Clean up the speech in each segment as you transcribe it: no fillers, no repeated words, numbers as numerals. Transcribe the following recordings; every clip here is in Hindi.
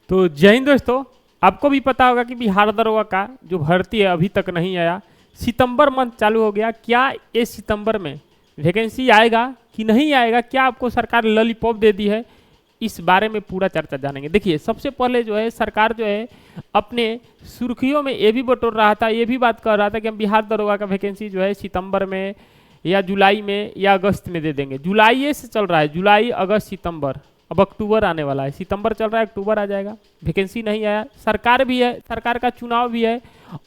तो जय हिंद दोस्तों, आपको भी पता होगा कि बिहार दरोगा का जो भर्ती है अभी तक नहीं आया। सितंबर मंथ चालू हो गया, क्या इस सितंबर में वैकेंसी आएगा कि नहीं आएगा, क्या आपको सरकार लॉलीपॉप दे दी है, इस बारे में पूरा चर्चा जानेंगे। देखिए, सबसे पहले जो है सरकार जो है अपने सुर्खियों में ये भी बटोर रहा था, ये भी बात कर रहा था कि हम बिहार दरोगा का वैकेंसी जो है सितंबर में या जुलाई में या अगस्त में दे देंगे। जुलाई से चल रहा है, जुलाई अगस्त सितंबर, अब अक्टूबर आने वाला है। सितंबर चल रहा है, अक्टूबर आ जाएगा, वैकेंसी नहीं आया। सरकार भी है, सरकार का चुनाव भी है,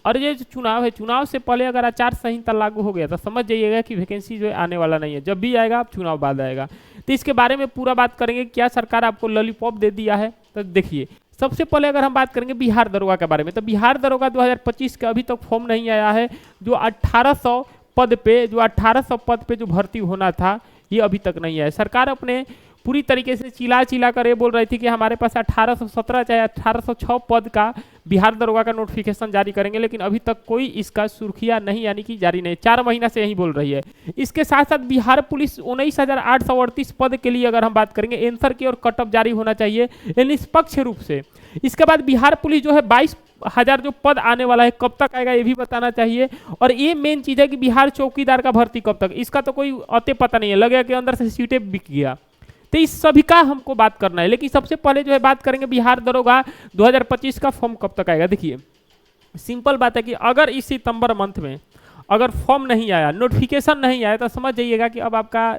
और ये जो चुनाव है, चुनाव से पहले अगर आचार संहिता लागू हो गया तो समझ जाइएगा कि वैकेंसी जो है आने वाला नहीं है। जब भी आएगा अब चुनाव बाद आएगा। तो इसके बारे में पूरा बात करेंगे, क्या सरकार आपको लॉलीपॉप दे दिया है। तो देखिए, सबसे पहले अगर हम बात करेंगे बिहार दरोगा के बारे में, तो बिहार दरोगा 2025 का अभी तक फॉर्म नहीं आया है। जो 1800 पद पे जो भर्ती होना था, ये अभी तक नहीं आया। सरकार अपने पूरी तरीके से चिल्ला चिल्ला कर ये बोल रही थी कि हमारे पास 1817 चाहे 1806 पद का बिहार दरोगा का नोटिफिकेशन जारी करेंगे, लेकिन अभी तक कोई इसका सुर्खिया नहीं, यानी कि जारी नहीं। 4 महीना से यही बोल रही है। इसके साथ साथ बिहार पुलिस 19,838 पद के लिए अगर हम बात करेंगे, आंसर की और कट ऑफ जारी होना चाहिए निष्पक्ष रूप से। इसके बाद बिहार पुलिस जो है 22,000 जो पद आने वाला है, कब तक आएगा ये भी बताना चाहिए। और ये मेन चीज है कि बिहार चौकीदार का भर्ती कब तक, इसका तो कोई अते पता नहीं है, लगेगा कि अंदर से सीटें बिक गया। तो इस सभी का हमको बात करना है, लेकिन सबसे पहले जो है बात करेंगे बिहार दरोगा 2025 का फॉर्म कब तक आएगा। देखिए, सिंपल बात है कि अगर इस सितंबर मंथ में अगर फॉर्म नहीं आया, नोटिफिकेशन नहीं आया, तो समझ जाइएगा कि अब आपका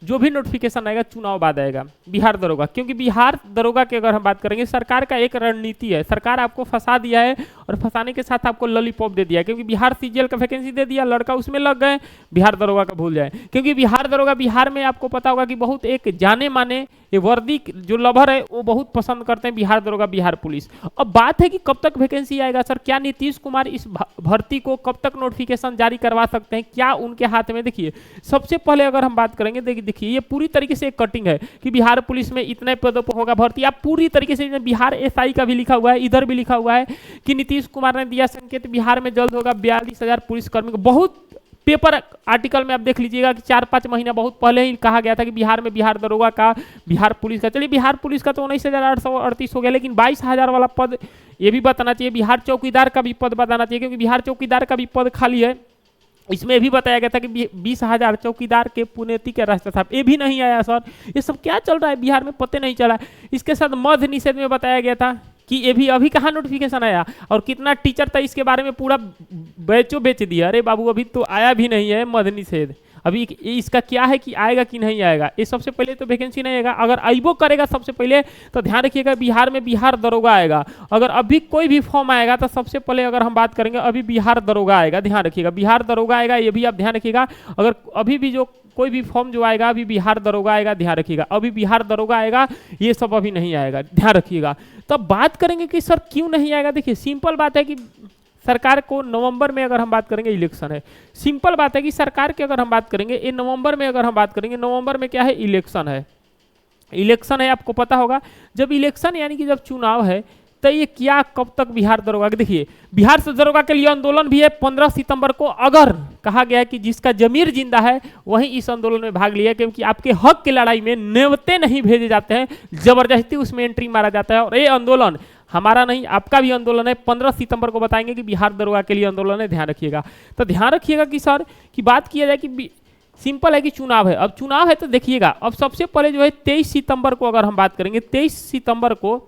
जो भी नोटिफिकेशन आएगा चुनाव बाद आएगा बिहार दरोगा। क्योंकि बिहार दरोगा की अगर हम बात करेंगे, सरकार का एक रणनीति है, सरकार आपको फंसा दिया है और फंसाने के साथ आपको लॉलीपॉप दे दिया है। क्योंकि बिहार सीजीएल का वैकेंसी दे दिया, लड़का उसमें लग गए, बिहार दरोगा का भूल जाए। क्योंकि बिहार दरोगा, बिहार में आपको पता होगा कि बहुत एक जाने माने ये वर्दी जो लवर है वो बहुत पसंद करते हैं बिहार दरोगा, बिहार पुलिस। अब बात है कि कब तक वैकेंसी आएगा सर, क्या नीतीश कुमार इस भर्ती को कब तक नोटिफिकेशन जारी करवा सकते हैं, क्या उनके हाथ में। देखिए, सबसे पहले अगर हम बात करेंगे, देखिए ये पूरी तरीके से एक कटिंग है कि बिहार पुलिस में इतने पदों पर होगा भर्ती। आप पूरी तरीके से बिहार एसआई का भी लिखा हुआ है, इधर भी लिखा हुआ है कि नीतीश कुमार ने दिया संकेत, बिहार में जल्द होगा 42,000 पुलिसकर्मी को। बहुत पेपर आर्टिकल में आप देख लीजिएगा कि 4-5 महीना बहुत पहले ही कहा गया था कि बिहार में बिहार दरोगा का, बिहार पुलिस का, चलिए बिहार पुलिस का तो 19,838 हो गया, लेकिन 22,000 वाला पद ये भी बताना चाहिए। बिहार चौकीदार का भी पद बताना चाहिए, क्योंकि बिहार चौकीदार का भी पद खाली है। इसमें भी बताया गया था कि 20,000 चौकीदार के पुनेती के रास्ता था, ये भी नहीं आया सर। ये सब क्या चल रहा है बिहार में, पता नहीं चला। इसके साथ मध्य निषेध में बताया गया था कि ये भी अभी कहाँ नोटिफिकेशन आया, और कितना टीचर था इसके बारे में पूरा बेच दिया। अरे बाबू, अभी तो आया भी नहीं है मध्य निषेध, अभी इसका क्या है कि आएगा कि नहीं आएगा। ये सबसे पहले तो वैकेंसी नहीं आएगा। अगर आइबो करेगा सबसे पहले तो ध्यान रखिएगा बिहार में बिहार दरोगा आएगा। अगर अभी कोई भी फॉर्म आएगा तो सबसे पहले अगर हम बात करेंगे अभी बिहार दरोगा आएगा, ध्यान रखिएगा बिहार दरोगा आएगा, ये भी आप ध्यान रखिएगा। अगर अभी भी जो कोई भी फॉर्म जो आएगा अभी बिहार दरोगा आएगा, ध्यान रखिएगा अभी बिहार दरोगा आएगा, ये सब अभी नहीं आएगा, ध्यान रखिएगा। तो बात करेंगे कि सर क्यों नहीं आएगा। देखिए, सिंपल बात है कि सरकार को नवंबर में अगर हम बात करेंगे, इलेक्शन है। सिंपल बात है कि सरकार की अगर हम बात करेंगे ये नवंबर में, अगर हम बात करेंगे नवंबर में क्या है, इलेक्शन है। इलेक्शन है, आपको पता होगा जब इलेक्शन यानी कि जब चुनाव है, तो ये क्या कब तक बिहार दरोगा। देखिए, बिहार से दरोगा के लिए आंदोलन भी है 15 सितंबर को। अगर कहा गया है कि जिसका जमीर जिंदा है वही इस आंदोलन में भाग लिया, क्योंकि आपके हक की लड़ाई में नेवते नहीं भेजे जाते हैं, जबरदस्ती उसमें एंट्री मारा जाता है। और ये आंदोलन हमारा नहीं, आपका भी आंदोलन है। 15 सितंबर को बताएंगे कि बिहार दरोगा के लिए आंदोलन है, ध्यान रखिएगा। तो ध्यान रखिएगा कि सर की बात किया जाए कि सिंपल है कि चुनाव है। अब चुनाव है तो देखिएगा, अब सबसे पहले जो है 23 सितंबर को अगर हम बात करेंगे, 23 सितंबर को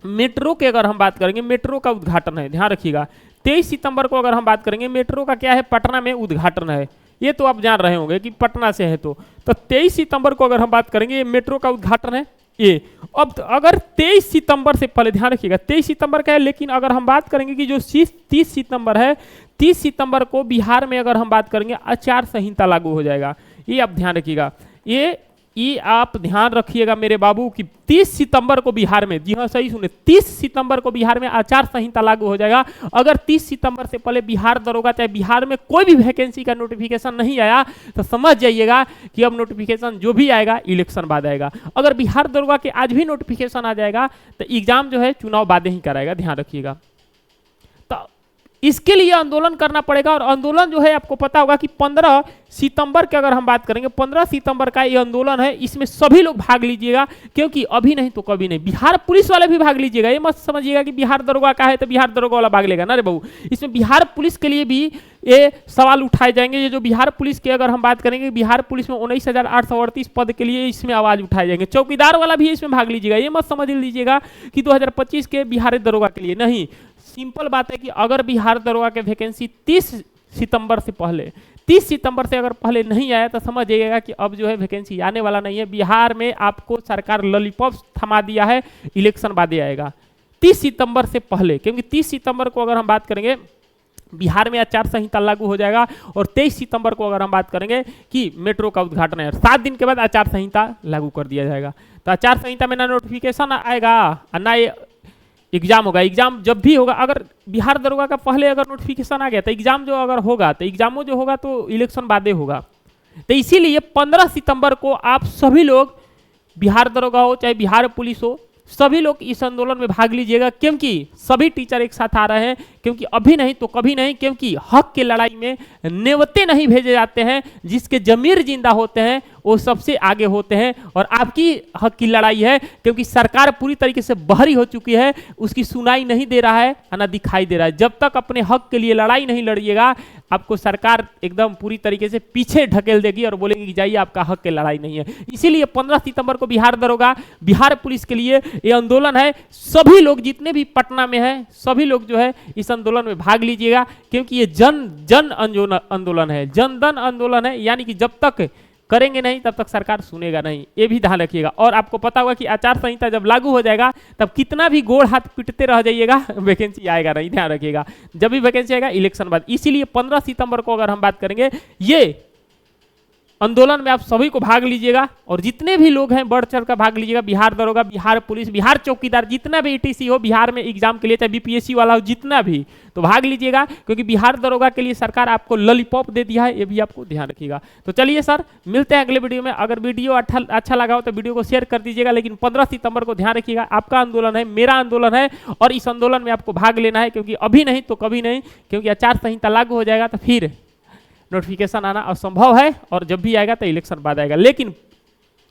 मेट्रो के अगर हम बात करेंगे, मेट्रो का उद्घाटन है, ध्यान रखिएगा। 23 सितंबर को अगर हम बात करेंगे, मेट्रो का क्या है, पटना में उद्घाटन है। ये तो आप जान रहे होंगे कि पटना से है। तो 23 सितंबर को अगर हम बात करेंगे, मेट्रो का उद्घाटन है ये। अब अगर 23 सितंबर से पहले, ध्यान रखिएगा 23 सितंबर का है, लेकिन अगर हम बात करेंगे कि जो 30 सितंबर है, 30 सितंबर को बिहार में अगर हम बात करेंगे आचार संहिता लागू हो जाएगा। ये आप ध्यान रखिएगा, ये आप ध्यान रखिएगा मेरे बाबू कि 30 सितंबर को बिहार में, जी हाँ सही सुने, 30 सितंबर को बिहार में आचार संहिता लागू हो जाएगा। अगर 30 सितंबर से पहले बिहार दरोगा चाहे बिहार में कोई भी वैकेंसी का नोटिफिकेशन नहीं आया तो समझ जाइएगा कि अब नोटिफिकेशन जो भी आएगा इलेक्शन बाद आएगा। अगर बिहार दरोगा के आज भी नोटिफिकेशन आ जाएगा तो एग्जाम जो है चुनाव बाद ही कराएगा, ध्यान रखिएगा। तो इसके लिए आंदोलन करना पड़ेगा। और आंदोलन जो है आपको पता होगा कि 15 सितंबर की अगर हम बात करेंगे, 15 सितंबर का ये आंदोलन है, इसमें सभी लोग भाग लीजिएगा, क्योंकि अभी नहीं तो कभी नहीं। बिहार पुलिस वाले भी भाग लीजिएगा, ये मत समझिएगा कि बिहार दरोगा का है तो बिहार दरोगा वाला भाग लेगा ना रे बहू। इसमें बिहार पुलिस के लिए भी ये सवाल उठाए जाएंगे। ये जो बिहार पुलिस की अगर हम बात करेंगे, बिहार पुलिस में 19,838 पद के लिए इसमें आवाज उठाए जाएंगे। चौकीदार वाला भी इसमें भाग लीजिएगा, ये मत समझ लीजिएगा कि 2025 के बिहार दरोगा के लिए नहीं। सिंपल बात है कि अगर बिहार दरोगा के वैकेंसी 30 सितंबर से पहले, 30 सितंबर से अगर पहले नहीं आया तो समझ जाइएगा कि अब जो है वैकेंसी आने वाला नहीं है। बिहार में आपको सरकार लॉलीपॉप थमा दिया है, इलेक्शन बादे आएगा 30 सितंबर से पहले। क्योंकि 30 सितंबर को अगर हम बात करेंगे बिहार में आचार संहिता लागू हो जाएगा, और 23 सितंबर को अगर हम बात करेंगे कि मेट्रो का उद्घाटन है, 7 दिन के बाद आचार संहिता लागू कर दिया जाएगा। तो आचार संहिता में ना नोटिफिकेशन आएगा और ना ये एग्जाम होगा। एग्जाम जब भी होगा, अगर बिहार दरोगा का पहले अगर नोटिफिकेशन आ गया तो एग्जाम जो अगर होगा तो एग्जामो जो होगा तो इलेक्शन बादे होगा। तो इसीलिए 15 सितंबर को आप सभी लोग, बिहार दरोगा हो चाहे बिहार पुलिस हो, सभी लोग इस आंदोलन में भाग लीजिएगा, क्योंकि सभी टीचर एक साथ आ रहे हैं। क्योंकि अभी नहीं तो कभी नहीं, क्योंकि हक की लड़ाई में नेवते नहीं भेजे जाते हैं, जिसके जमीर जिंदा होते हैं वो सबसे आगे होते हैं। और आपकी हक की लड़ाई है, क्योंकि सरकार पूरी तरीके से बहरी हो चुकी है, उसकी सुनाई नहीं दे रहा है, ना दिखाई दे रहा है। जब तक अपने हक के लिए लड़ाई नहीं लड़िएगा, आपको सरकार एकदम पूरी तरीके से पीछे ढकेल देगी और बोलेगी कि जाइए आपका हक की लड़ाई नहीं है। इसीलिए 15 सितंबर को बिहार दरोगा, बिहार पुलिस के लिए ये आंदोलन है। सभी लोग जितने भी पटना में हैं, सभी लोग जो है इस आंदोलन में भाग लीजिएगा, क्योंकि ये जन आंदोलन है, जनधन आंदोलन है। यानी कि जब तक करेंगे नहीं तब तक सरकार सुनेगा नहीं, ये भी ध्यान रखिएगा। और आपको पता होगा कि आचार संहिता जब लागू हो जाएगा तब कितना भी गोड़ हाथ पीटते रह जाइएगा, वैकेंसी आएगा नहीं, ध्यान रखिएगा। जब भी वैकेंसी आएगा इलेक्शन बाद। इसीलिए 15 सितंबर को अगर हम बात करेंगे, ये आंदोलन में आप सभी को भाग लीजिएगा, और जितने भी लोग हैं बढ़ चढ़ कर भाग लीजिएगा। बिहार दरोगा, बिहार पुलिस, बिहार चौकीदार, जितना भी ईटीसी हो बिहार में एग्जाम के लिए, चाहे बीपीएससी वाला हो, जितना भी, तो भाग लीजिएगा। क्योंकि बिहार दरोगा के लिए सरकार आपको लॉलीपॉप दे दिया है, ये भी आपको ध्यान रखिएगा। तो चलिए सर, मिलते हैं अगले वीडियो में। अगर वीडियो अच्छा लगा हो तो वीडियो को शेयर कर दीजिएगा, लेकिन 15 सितंबर को ध्यान रखिएगा, आपका आंदोलन है, मेरा आंदोलन है, और इस आंदोलन में आपको भाग लेना है। क्योंकि अभी नहीं तो कभी नहीं, क्योंकि आचार संहिता लागू हो जाएगा तो फिर नोटिफिकेशन आना असंभव है, और जब भी आएगा तो इलेक्शन बाद आएगा। लेकिन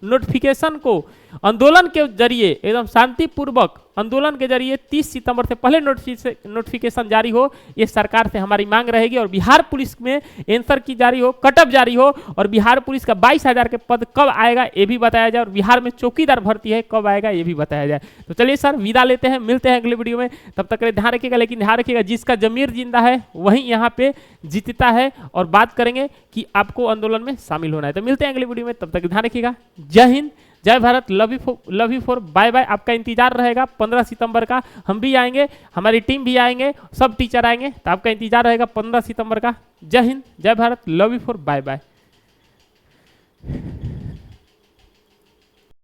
नोटिफिकेशन को आंदोलन के जरिए, एकदम शांतिपूर्वक आंदोलन के जरिए 30 सितंबर से पहले नोटिफिकेशन जारी हो, ये सरकार से हमारी मांग रहेगी। और बिहार पुलिस में आंसर की जारी हो, कटअप जारी हो, और बिहार पुलिस का 22,000 के पद कब आएगा ये भी बताया जाए, और बिहार में चौकीदार भर्ती है कब आएगा ये भी बताया जाए। तो चलिए सर, विदा लेते हैं, मिलते हैं अगले वीडियो में। तब तक ध्यान रखिएगा, लेकिन ध्यान रखिएगा जिसका जमीर जिंदा है वही यहाँ पे जीतता है। और बात करेंगे कि आपको आंदोलन में शामिल होना है। तो मिलते हैं अगले वीडियो में, तब तक ध्यान रखिएगा। जय हिंद, जय Bharat, love you for, bye bye. आपका इंतजार रहेगा 15 सितंबर का, हम भी आएंगे, हमारी टीम भी आएंगे, सब टीचर आएंगे, तो आपका इंतजार रहेगा 15 सितंबर का। जय हिंद, जय Bharat, love you for, bye bye.